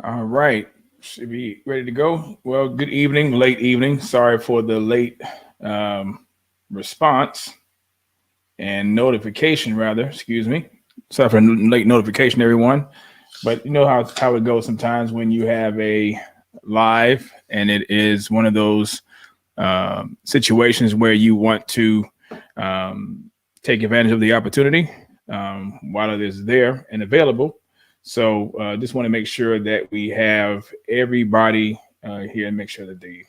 All right. Should be ready to go. Well, good evening, late evening. Sorry for the late response and notification, rather. Excuse me. Sorry for late notification, everyone. But you know how it goes sometimes when you have a live and it is one of those situations where you want to take advantage of the opportunity while it is there and available. So just want to make sure that we have everybody here and make sure that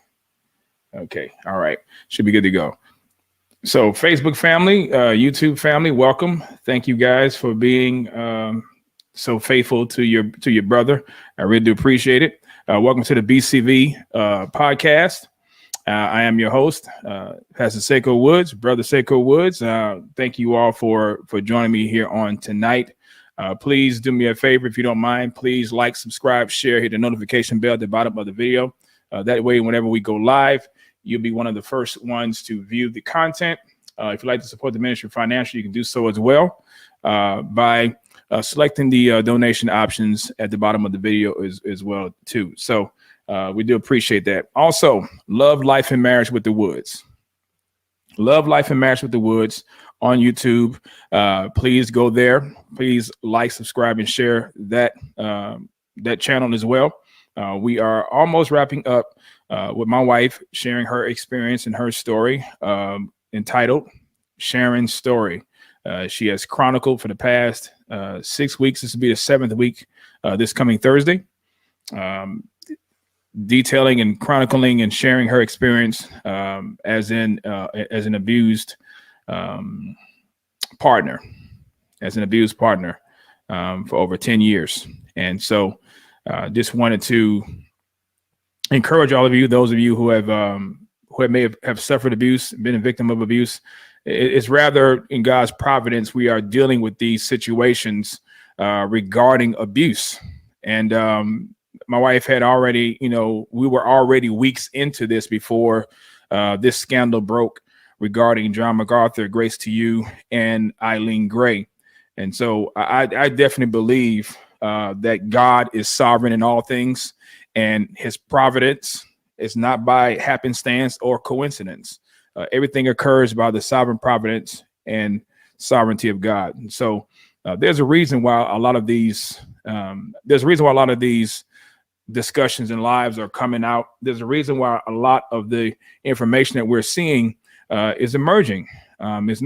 okay. All right. Should be good to go. So Facebook family, YouTube family, welcome. Thank you guys for being so faithful to your brother. I really do appreciate it. Welcome to the BCV podcast. I am your host, Pastor Seiko Woods, Brother Seiko Woods. Thank you all for joining me here on tonight. Please do me a favor, if you don't mind. Please like, subscribe, share, hit the notification bell at the bottom of the video. That way, whenever we go live, you'll be one of the first ones to view the content. If you'd like to support the ministry financially, you can do so as well by selecting the donation options at the bottom of the video as well too. So we do appreciate that. Also, Love, Life, and Marriage with the Woods. Love, Life, and Marriage with the Woods on YouTube. Please go there. Please like, subscribe, and share that channel as well. We are almost wrapping up with my wife sharing her experience and her story entitled Sharon's Story. She has chronicled for the past 6 weeks. This will be the 7th week this coming Thursday. Detailing and chronicling and sharing her experience as an abused partner, for over 10 years. And so just wanted to encourage all of you, those of you who may have suffered abuse, been a victim of abuse. It's rather in God's providence we are dealing with these situations regarding abuse. And my wife had already, we were already weeks into this before this scandal broke regarding John Macarthur, Grace to You, and Eileen Gray. And so I definitely believe that God is sovereign in all things, and his providence is not by happenstance or coincidence. Everything occurs by the sovereign providence and sovereignty of God. And so there's a reason why a lot of these discussions and lives are coming out. There's a reason why a lot of the information that we're seeing is emerging. It's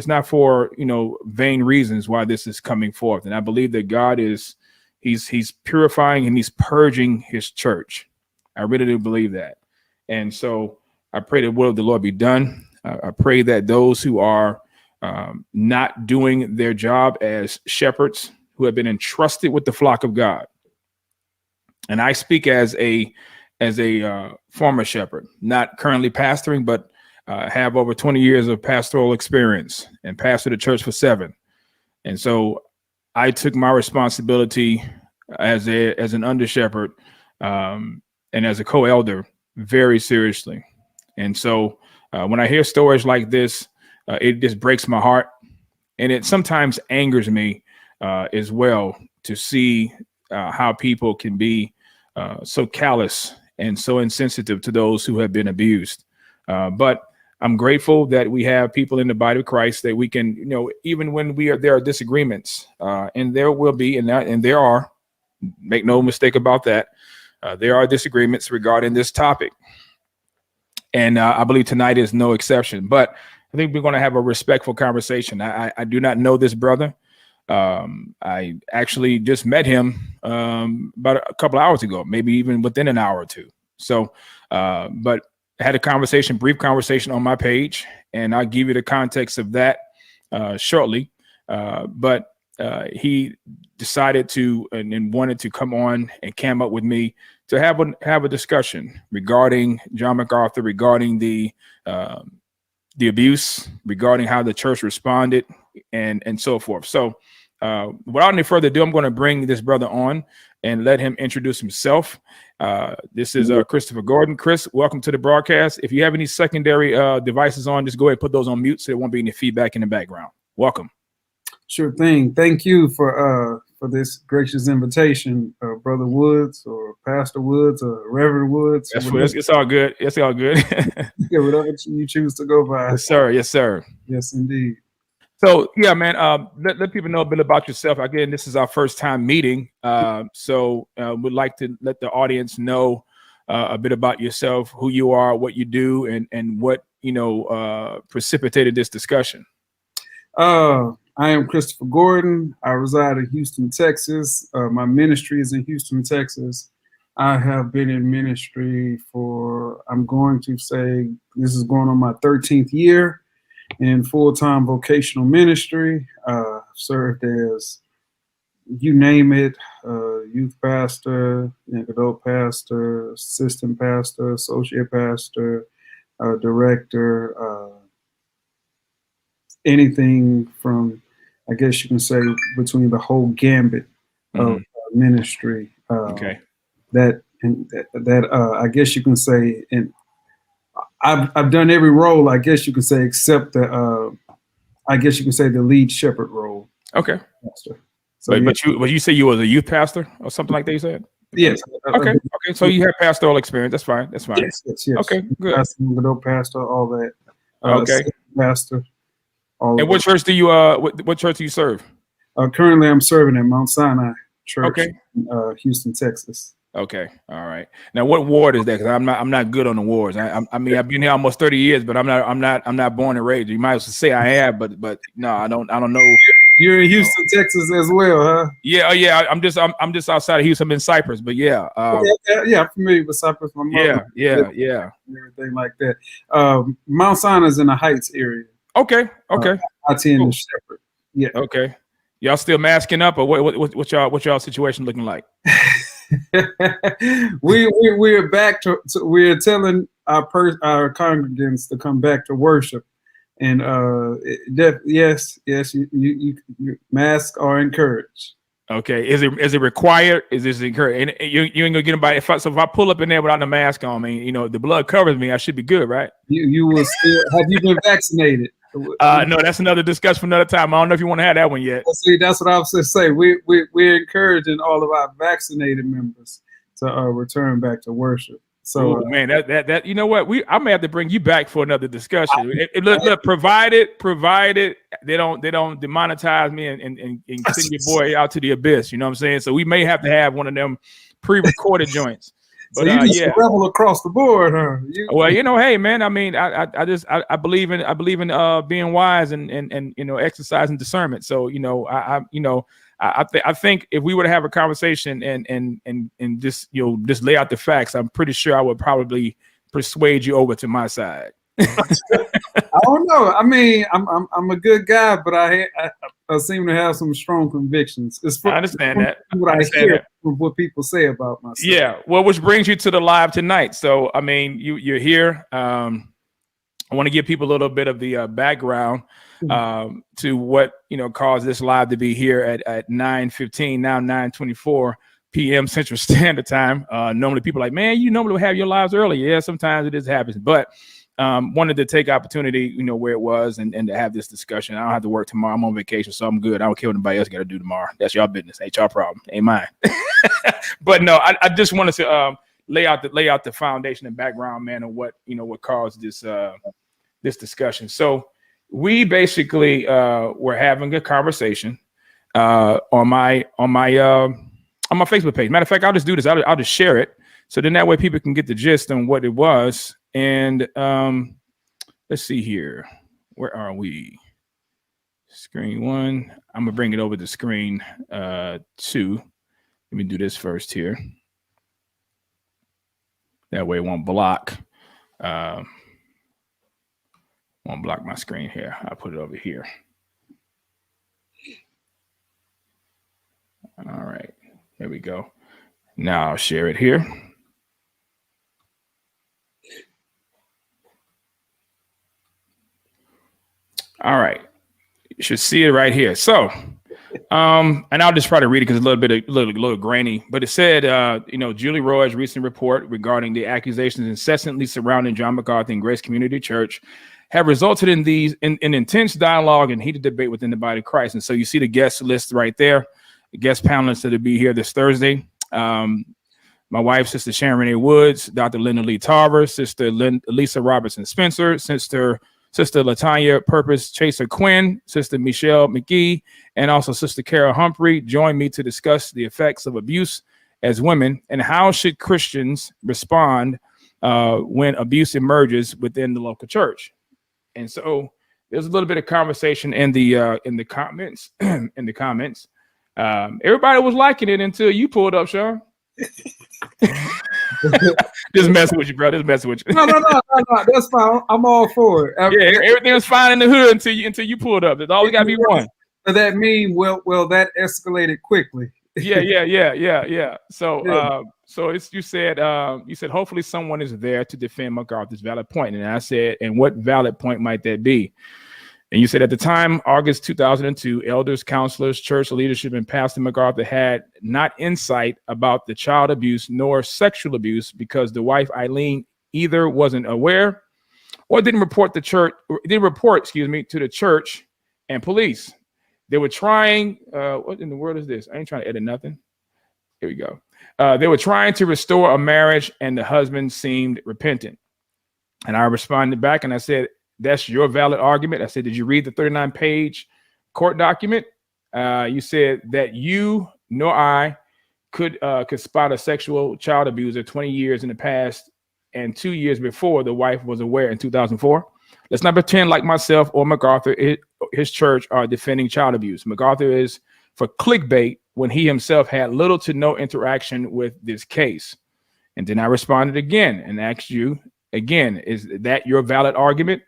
not for vain reasons why this is coming forth. And I believe that God he's purifying and he's purging his church. I really do believe that. And so I pray the will of the Lord be done. I pray that those who are not doing their job as shepherds, who have been entrusted with the flock of God. And I speak as a former shepherd, not currently pastoring, but have over 20 years of pastoral experience and pastored the church for 7. And so I took my responsibility as an under shepherd and as a co-elder very seriously. And so when I hear stories like this, it just breaks my heart. And it sometimes angers me as well to see how people can be so callous and so insensitive to those who have been abused. But I'm grateful that we have people in the body of Christ that we can, even when there are disagreements, and there will be, and there are, make no mistake about that, there are disagreements regarding this topic. And I believe tonight is no exception. But I think we're going to have a respectful conversation. I do not know this brother. I actually just met him about a couple of hours ago, maybe even within an hour or two. So, but I had a brief conversation on my page, and I'll give you the context of that shortly. But he decided to and wanted to come on and came up with me to have a discussion regarding John Macarthur, regarding the abuse, regarding how the church responded, and so forth. So without any further ado, I'm going to bring this brother on and let him introduce himself. This is Christopher Gordon. Chris, welcome to the broadcast. If you have any secondary devices on, just go ahead and put those on mute so there won't be any feedback in the background. Welcome. Sure thing. Thank you for for this gracious invitation, Brother Woods or Pastor Woods or Reverend Woods. It's all good. It's all good. Yeah, whatever you choose to go by. Yes, sir. Yes, sir. Yes, indeed. So yeah, man. Let people know a bit about yourself. Again, this is our first time meeting, so we'd like to let the audience know a bit about yourself, who you are, what you do, and what precipitated this discussion. I am Christopher Gordon. I reside in Houston, Texas. My ministry is in Houston, Texas. I have been in ministry for, I'm going to say, this is going on my 13th year in full-time vocational ministry. Served as, you name it, youth pastor, adult pastor, assistant pastor, associate pastor, director, anything from, I guess you can say, between the whole gambit of ministry. Okay. That I guess you can say, and I've done every role, I guess you can say, except the I guess you can say the lead shepherd role. Okay. Pastor. So, but you say you was a youth pastor or something like that, you said? Yes. Okay. Okay. So you have pastoral experience. That's fine. That's fine. Yes. Okay. Good. Pastor, all that. Okay. Pastor. And what church do you what church do you serve? Currently, I'm serving at Mount Sinai Church, in Houston, Texas. Okay, all right. Now, what ward is that? Because I'm not good on the wards. I mean, I've been here almost 30 years, but I'm not born and raised. You might as well say I have, but no, I don't know. You're in Houston, Texas, as well, huh? Yeah, yeah. I'm just outside of Houston. I'm in Cypress, but yeah. Yeah, I'm familiar with Cypress. My mother, yeah. Everything like that. Mount Sinai is in the Heights area. Okay. I-10 and Shepherd. Yeah. Okay. Y'all still masking up, or what y'all situation looking like? We're back to we're telling our congregants to come back to worship, and yes, you masks are encouraged. Okay, is it required? Is this encouraged? And you ain't gonna get them by if I pull up in there without the mask on, me, the blood covers me. I should be good, right? You will still have you been vaccinated? No, that's another discussion for another time. I don't know if you want to have that one yet. See, that's what I was going to say. We're encouraging all of our vaccinated members to return back to worship. So, man, that you know what, I may have to bring you back for another discussion. Look, provided they don't demonetize me and send your boy out to the abyss. You know what I'm saying? So we may have to have one of them pre-recorded joints. But, so you just rebel across the board, huh? Well, hey, man. I mean, I believe in being wise and exercising discernment. So I think if we were to have a conversation and just just lay out the facts, I'm pretty sure I would probably persuade you over to my side. I don't know. I mean, I'm a good guy, but I seem to have some strong convictions. I understand that. What I hear from what people say about myself. Yeah. Well, which brings you to the live tonight. So, I mean, you're here. I want to give people a little bit of the background to what caused this live to be here at 9:15, now 9:24 p.m. Central Standard Time. Normally, people are like, man, you normally have your lives early. Yeah, sometimes it just happens, but. Wanted to take opportunity, where it was and to have this discussion. I don't have to work tomorrow. I'm on vacation, so I'm good. I don't care what anybody else got to do tomorrow. That's y'all business. Ain't y'all problem. Ain't mine. But no, I just wanted to lay out the foundation and background, man, of what caused this discussion. So we basically were having a conversation on my Facebook page. Matter of fact, I'll just do this. I'll just share it. So then that way people can get the gist on what it was. And let's see here. Where are we? Screen 1. I'm going to bring it over to screen 2. Let me do this first here. That way it won't block. Won't block my screen here. I'll put it over here. All right. There we go. Now I'll share it here. All right, you should see it right here. So, and I'll just try to read it because it's a little grainy. But it said, Julie Roy's recent report regarding the accusations incessantly surrounding John Macarthur and Grace Community Church have resulted in intense dialogue and heated debate within the body of Christ. And so you see the guest list right there. guest panelists that will be here this Thursday. My wife, Sister Sharon Renee Woods, Dr. Linda Lee Tarver, Sister Lisa Robertson Spencer, Sister Latanya Purpose Chaser Quinn, Sister Michelle McGee, and also Sister Carol Humphrey join me to discuss the effects of abuse as women and how should Christians respond when abuse emerges within the local church. And so there's a little bit of conversation in the comments. Everybody was liking it until you pulled up, Sean. Just messing with you, bro. Just messing with you. No. That's fine. I'm all for it. Everything was fine in the hood until you pulled up. There's always got to be one. Does that mean well that escalated quickly? Yeah. So you said hopefully someone is there to defend MacArthur's valid point, and I said, and what valid point might that be? And you said at the time, August 2002, elders, counselors, church leadership, and Pastor MacArthur had not insight about the child abuse nor sexual abuse because the wife Eileen either wasn't aware or didn't report to the church and police. They were trying. What in the world is this? I ain't trying to edit nothing. Here we go. They were trying to restore a marriage, and the husband seemed repentant. And I responded back, and I said, "That's your valid argument." I said, "Did you read the 39-page court document?" You said that you nor I could spot a sexual child abuser 20 years in the past and 2 years before the wife was aware in 2004. Let's not pretend like myself or MacArthur, his church, are defending child abuse. MacArthur is for clickbait when he himself had little to no interaction with this case. And then I responded again and asked you again, is that your valid argument?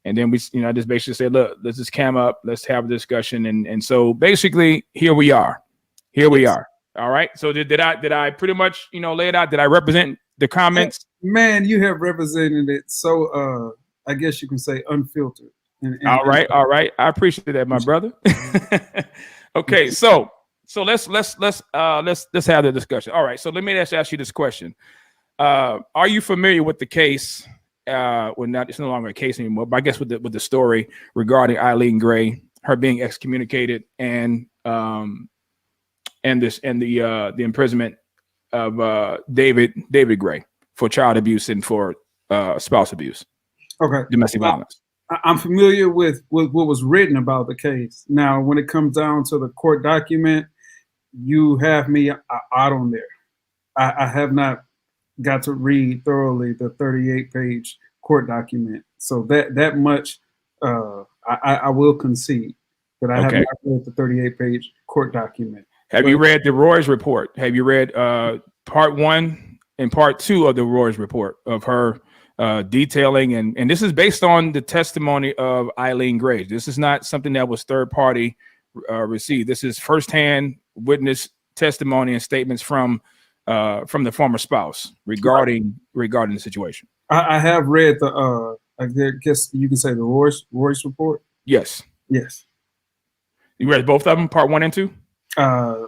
And then we, I just basically said, look, let's just cam up. Let's have a discussion. And so basically here we are. All right. So did I pretty much, lay it out? Did I represent the comments? Man, you have represented it. So, I guess you can say unfiltered. All right. I appreciate that, my brother. Okay. So let's have the discussion. All right. So let me ask you this question. Are you familiar with the case? It's no longer a case anymore, but I guess with the story regarding Eileen Gray, her being excommunicated, and the imprisonment of David Gray for child abuse and for spouse abuse. Okay. Domestic violence. I'm familiar with what was written about the case. Now, when it comes down to the court document, you have me out on there. I have not got to read thoroughly the 38-page court document. So that much I will concede that I have not read the 38-page court document. Have you read the Roy's report? Have you read part 1 and part 2 of the Roy's report of her detailing? And this is based on the testimony of Eileen Gray. This is not something that was third party received. This is firsthand witness testimony and statements from the former spouse regarding the situation. I have read the I guess you can say the Roy's report. Yes. You read both of them, part 1 and 2? I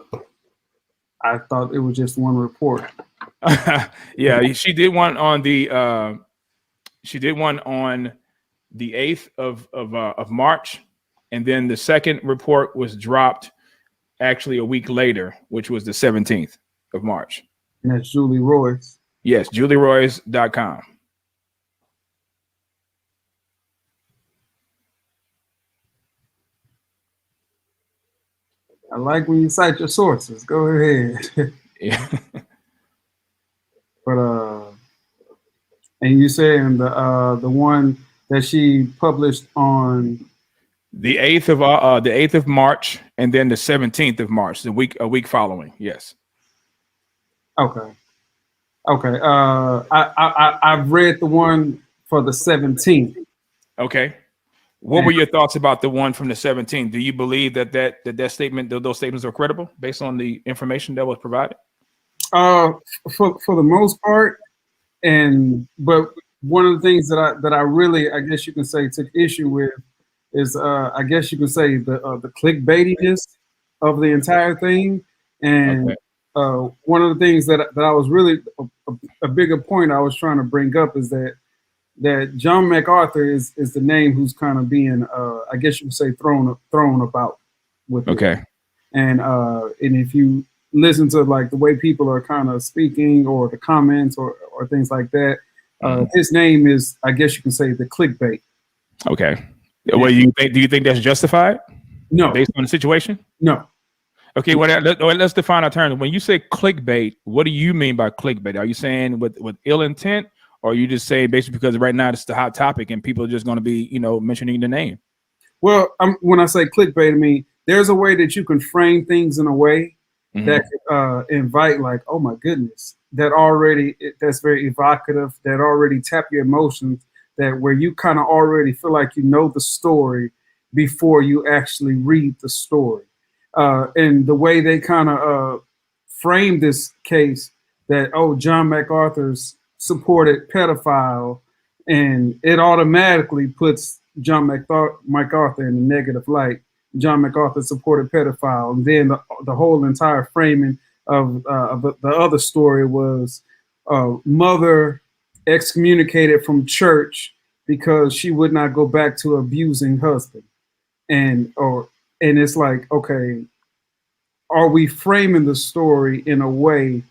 thought it was just one report. Yeah, she did one on the 8th of March, and then the second report was dropped actually a week later, which was the 17th of March. And that's Julie Royce. Yes, julieroyce.com. I like when you cite your sources. Go ahead. Yeah. But and you saying the one that she published on the 8th of March, and then the 17th of March, a week following. Yes. Okay. I've read the one for the 17th. Okay. What were your thoughts about the one from the 17th? Do you believe that statement, those statements are credible based on the information that was provided? For the most part, but one of the things that I really, I guess you can say, took issue with is I guess you could say the clickbaitiness of the entire thing. And one of the things that I was really a bigger point I was trying to bring up is that John Macarthur is the name who's kind of being I guess you could say thrown about with okay. it. And if you listen to like the way people are kind of speaking or the comments or things like that, his name is, I guess you can say, the clickbait. Okay. Well, do you think that's justified? No. Based on the situation? No. Okay, let's define our terms. When you say clickbait, what do you mean by clickbait? Are you saying with ill intent, or are you just saying basically because right now it's the hot topic and people are just going to be, mentioning the name? Well, when I say clickbait, I mean there's a way that you can frame things in a way that invite, like, oh my goodness, that's very evocative, that already tap your emotions, that where you kind of already feel like you know the story before you actually read the story. And the way they kind of frame this case, that, oh, John Macarthur's supported pedophile, and it automatically puts John Macarthur in a negative light. John Macarthur supported pedophile, and then the whole entire framing of the other story was mother excommunicated from church because she would not go back to abusing husband, and it's like, okay, are we framing the story in a way,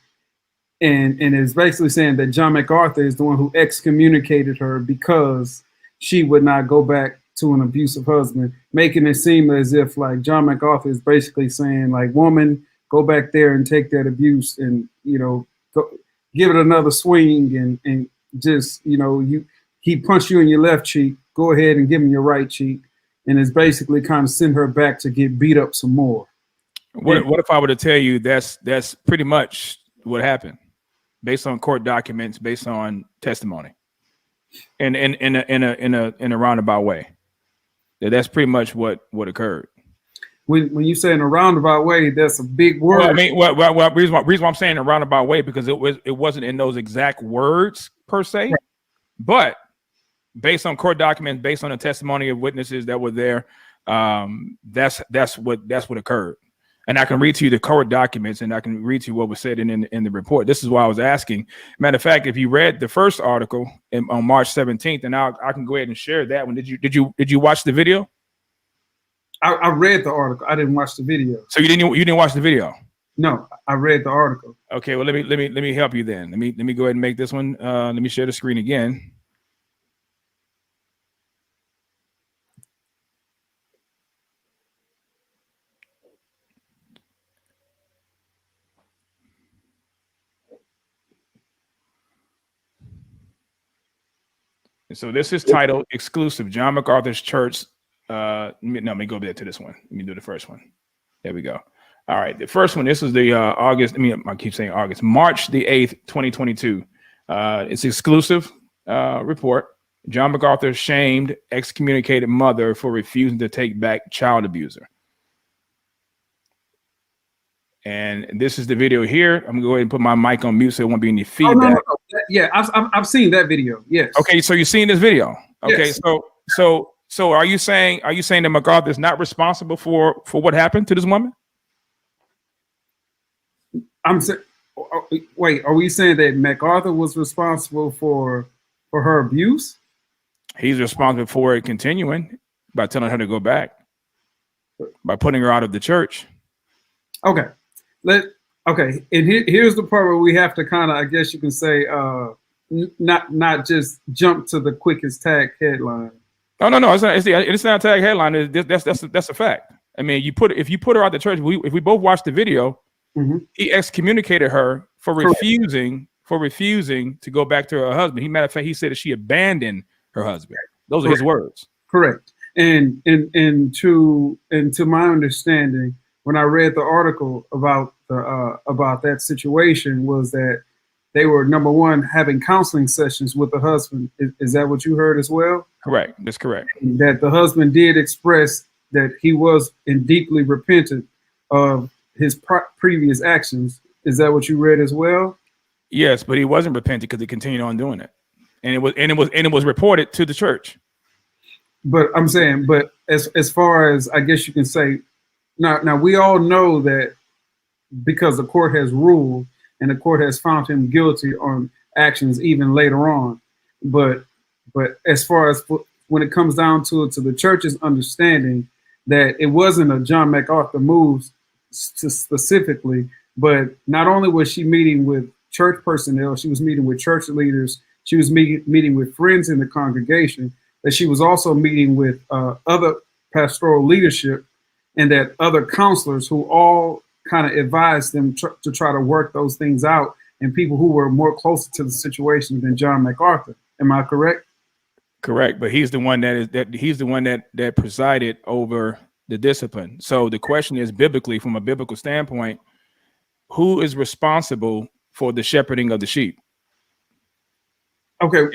and it's basically saying that John Macarthur is the one who excommunicated her because she would not go back to an abusive husband, making it seem as if like John Macarthur is basically saying, like, woman, go back there and take that abuse and, go, give it another swing, and just, he punched you in your left cheek, go ahead and give him your right cheek. And it's basically kind of send her back to get beat up some more. What if I were to tell you that's pretty much what happened, based on court documents, based on testimony, and in a roundabout way? That's pretty much what occurred. When you say in a roundabout way, that's a big word. Well, I mean, reason why I'm saying in a roundabout way, because it wasn't in those exact words per se, right, but based on court documents, based on the testimony of witnesses that were there, that's what occurred. And I can read to you the court documents, and I can read to you what was said in the report. This is why I was asking. Matter of fact, if you read the first article on March 17th, and I can go ahead and share that one. Did you watch the video? I read the article. I didn't watch the video. So you didn't watch the video? No, I read the article. Okay, well let me help you then. Let me go ahead and make this one. Let me share the screen again. So this is titled "Exclusive: John Macarthur's Church." Let me go back to this one. Let me do the first one. There we go. All right, the first one. This is the August. I keep saying August. March the 8th, 2022. It's exclusive report. John Macarthur shamed excommunicated mother for refusing to take back child abuser. And this is the video here. I'm gonna go ahead and put my mic on mute so there won't be any feedback. Oh, no. Yeah, I've seen that video. Yes. Okay, so you've seen this video. Okay, yes. So are you saying that Macarthur is not responsible for what happened to this woman? I'm saying, wait, are we saying that Macarthur was responsible for her abuse? He's responsible for it continuing by telling her to go back, by putting her out of the church. Okay. And here's the part where we have to kind of, I guess you can say, not just jump to the quickest tag headline. Oh no, it's not a tag headline. That's a fact. I mean, if you put her out the church, if we both watched the video, he excommunicated her for refusing to go back to her husband. Matter of fact, he said that she abandoned her husband. Those are his words. Correct. And to my understanding, when I read the article about that situation, was that they were, number one, having counseling sessions with the husband. Is that what you heard as well? Correct. That's correct. That the husband did express that he was deeply repentant of his previous actions. Is that what you read as well? Yes, but he wasn't repentant because he continued on doing it, and it was reported to the church. But I'm saying, but as far as, I guess you can say, now we all know that because the court has ruled and the court has found him guilty on actions even later on. But as far as when it comes down to the church's understanding that it wasn't a John Macarthur move specifically, but not only was she meeting with church personnel, she was meeting with church leaders, she was meeting with friends in the congregation, that she was also meeting with other pastoral leadership and that other counselors who all kind of advised them to try to work those things out, and people who were more closer to the situation than John Macarthur. Am I correct? Correct, but he's the one that presided over the discipline. So the question is, biblically, from a biblical standpoint, who is responsible for the shepherding of the sheep? Okay,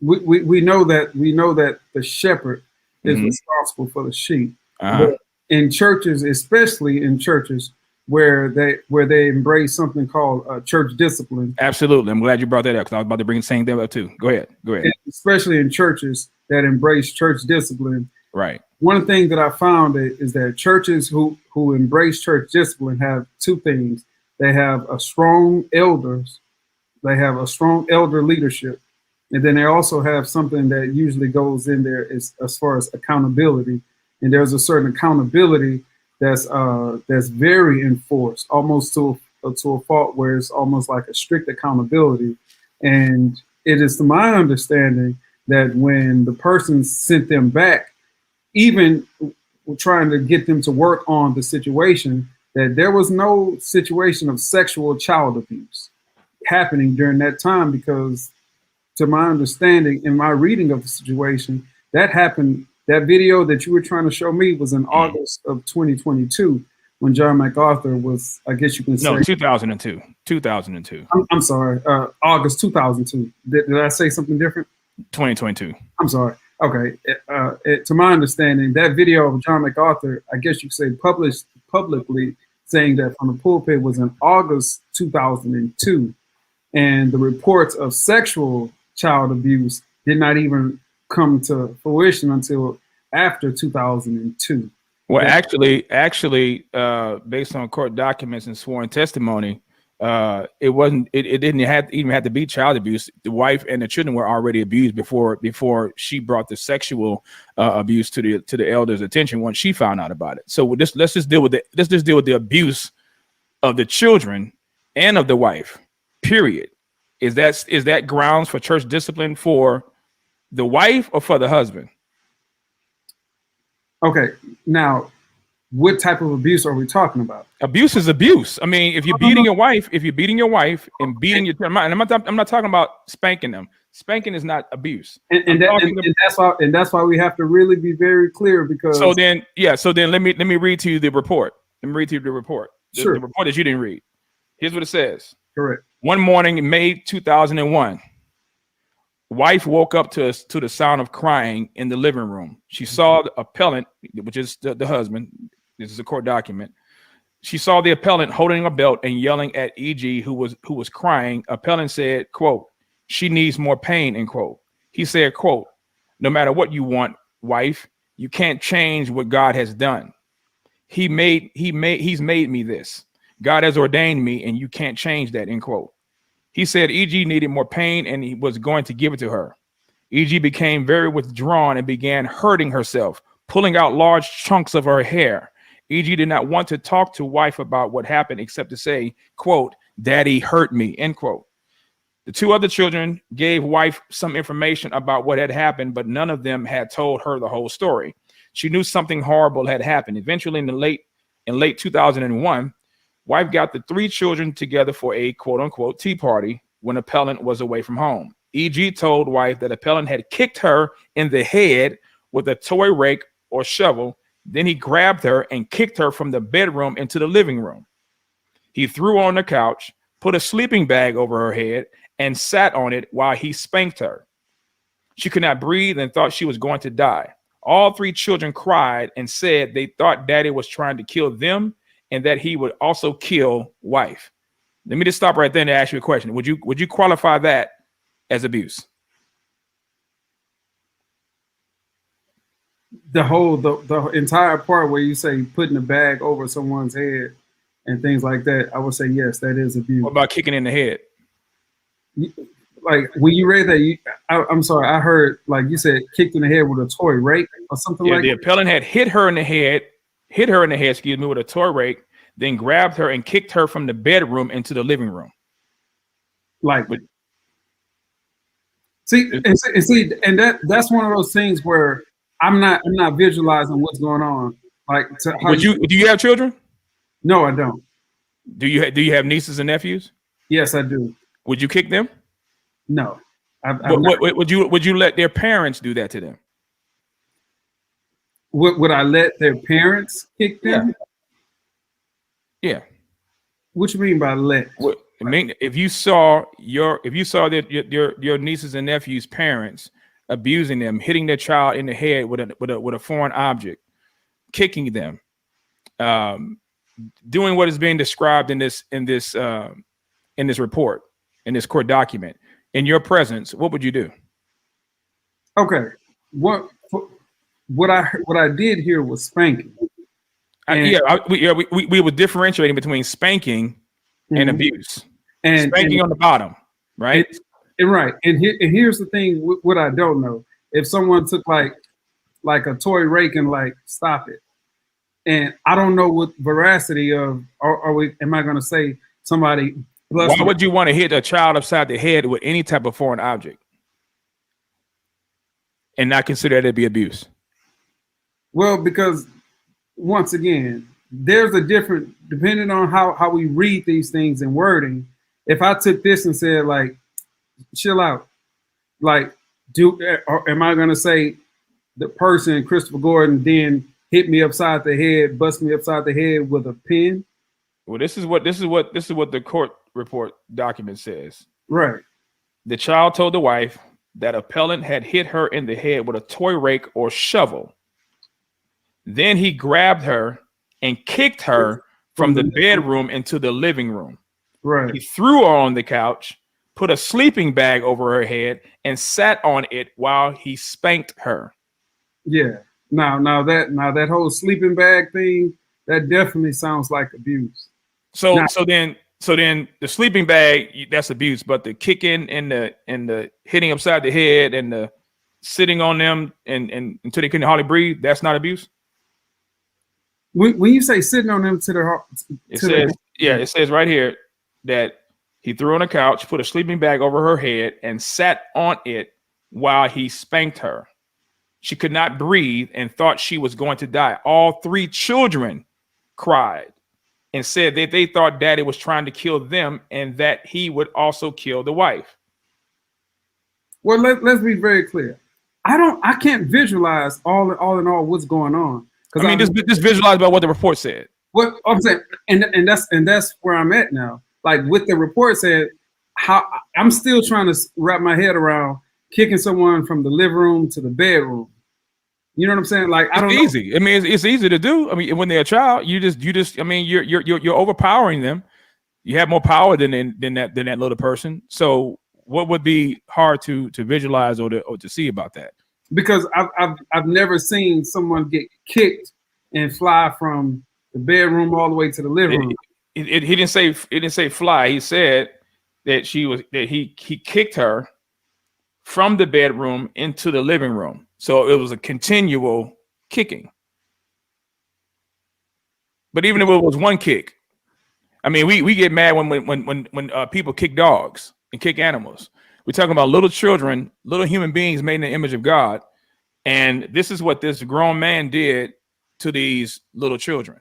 we know that the shepherd is responsible for the sheep. But in churches, especially in churches where they embrace something called church discipline. Absolutely, I'm glad you brought that up because I was about to bring the same thing up too. Go ahead. And especially in churches that embrace church discipline. Right. One thing that I found is that churches who embrace church discipline have two things. They have a strong elders, they have a strong elder leadership, and then they also have something that usually goes in there as far as accountability. And there's a certain accountability that's very enforced, almost to a fault where it's almost like a strict accountability. And it is to my understanding that when the person sent them back, even trying to get them to work on the situation, that there was no situation of sexual child abuse happening during that time, because to my understanding, in my reading of the situation, that happened. That video that you were trying to show me was in August of 2022 when John Macarthur was, I guess you can say. No, 2002. 2002. I'm sorry, August 2002. Did I say something different? 2022. I'm sorry. Okay. To my understanding, that video of John Macarthur, I guess you could say published publicly, saying that from the pulpit, was in August 2002. And the reports of sexual child abuse did not even come to fruition until after 2002. Well, actually, based on court documents and sworn testimony, it didn't even have to be child abuse. The wife and the children were already abused before she brought the sexual abuse to the elder's attention once she found out about it. So let's just deal with the abuse of the children and of the wife. Period. Is that grounds for church discipline for the wife or for the husband? Okay, now what type of abuse are we talking about? Abuse is abuse. I mean, if you're beating your wife and beating your children, and I'm not talking about spanking them. Spanking is not abuse. And that's why we have to really be very clear, because so then let me read to you the report. Let me read to you the report. Sure. The report that you didn't read. Here's what it says. Correct. One morning in May 2001, wife woke up to the sound of crying in the living room. She saw the appellant, which is the husband. This is a court document. She saw the appellant holding a belt and yelling at EG, who was crying. Appellant said, quote, "She needs more pain," end quote. He said, quote, "No matter what you want, wife, you can't change what God has done. He's made me this. God has ordained me, and you can't change that," end quote. He said EG needed more pain and he was going to give it to her. EG became very withdrawn and began hurting herself, pulling out large chunks of her hair. EG did not want to talk to wife about what happened except to say, quote, "Daddy hurt me," end quote. The two other children gave wife some information about what had happened, but none of them had told her the whole story. She knew something horrible had happened. Eventually, in late 2001, wife got the three children together for a quote unquote tea party when appellant was away from home. EG told wife that appellant had kicked her in the head with a toy rake or shovel. Then he grabbed her and kicked her from the bedroom into the living room. He threw her on the couch, put a sleeping bag over her head, and sat on it while he spanked her. She could not breathe and thought she was going to die. All three children cried and said they thought daddy was trying to kill them and that he would also kill wife. Let me just stop right there and ask you a question. Would you qualify that as abuse? The entire part where you say putting a bag over someone's head and things like that, I would say yes, that is abuse. What about kicking in the head? Like when you read that, I'm sorry, I heard like you said kicked in the head with a toy rake or something like that. The appellant had hit her in the head, excuse me, with a toy rake. then grabbed her and kicked her from the bedroom into the living room. Like, see, and that's one of those things where I'm not visualizing what's going on. Like, do you have children? No, I don't. Do you have nieces and nephews? Yes, I do. Would you kick them? No. Would you let their parents do that to them? Would I let their parents kick them? Yeah. What you mean by let? I mean, if you saw that your nieces and nephews' parents abusing them, hitting their child in the head with a foreign object, kicking them, doing what is being described in this report, in this court document, in your presence, what would you do? Okay, what I did here was spanking. We were differentiating between spanking and abuse. And spanking on the bottom, right? Right. And here's the thing: what I don't know, if someone took like a toy rake and like stop it, and I don't know what veracity of, am I going to say somebody? Why would you want to hit a child upside the head with any type of foreign object and not consider it to be abuse? Well, because once again, there's a different, depending on how we read these things in wording. If I took this and said like, chill out, like, or am I going to say the person, Christopher Gordon, then hit me upside the head, bust me upside the head with a pin? Well, this is what the court report document says. Right. The child told the wife that appellant had hit her in the head with a toy rake or shovel. Then he grabbed her and kicked her from the bedroom into the living room. Right. He threw her on the couch, put a sleeping bag over her head, and sat on it while he spanked her. Yeah. Now that whole sleeping bag thing, that definitely sounds like abuse. So then the sleeping bag, that's abuse, but the kicking and the hitting upside the head and the sitting on them and until they couldn't hardly breathe, that's not abuse. When you say sitting on them it says right here that he threw on a couch, put a sleeping bag over her head, and sat on it while he spanked her. She could not breathe and thought she was going to die. All three children cried and said that they thought daddy was trying to kill them and that he would also kill the wife. Well, let's be very clear. I can't visualize all in all what's going on. I mean, just visualize about what the report said. What I'm saying, and that's where I'm at now. Like with the report said, how I'm still trying to wrap my head around kicking someone from the living room to the bedroom. You know what I'm saying? Like, I don't know. It's easy. I mean, it's easy to do. I mean, when they're a child, you just. I mean, you're overpowering them. You have more power than that little person. So, what would be hard to visualize or to see about that? Because I've never seen someone get kicked and fly from the bedroom all the way to the living room. He didn't say fly. He said that he kicked her from the bedroom into the living room. So it was a continual kicking. But even if it was one kick, I mean, we get mad when people kick dogs and kick animals. We're talking about little children, little human beings made in the image of God. And this is what this grown man did to these little children.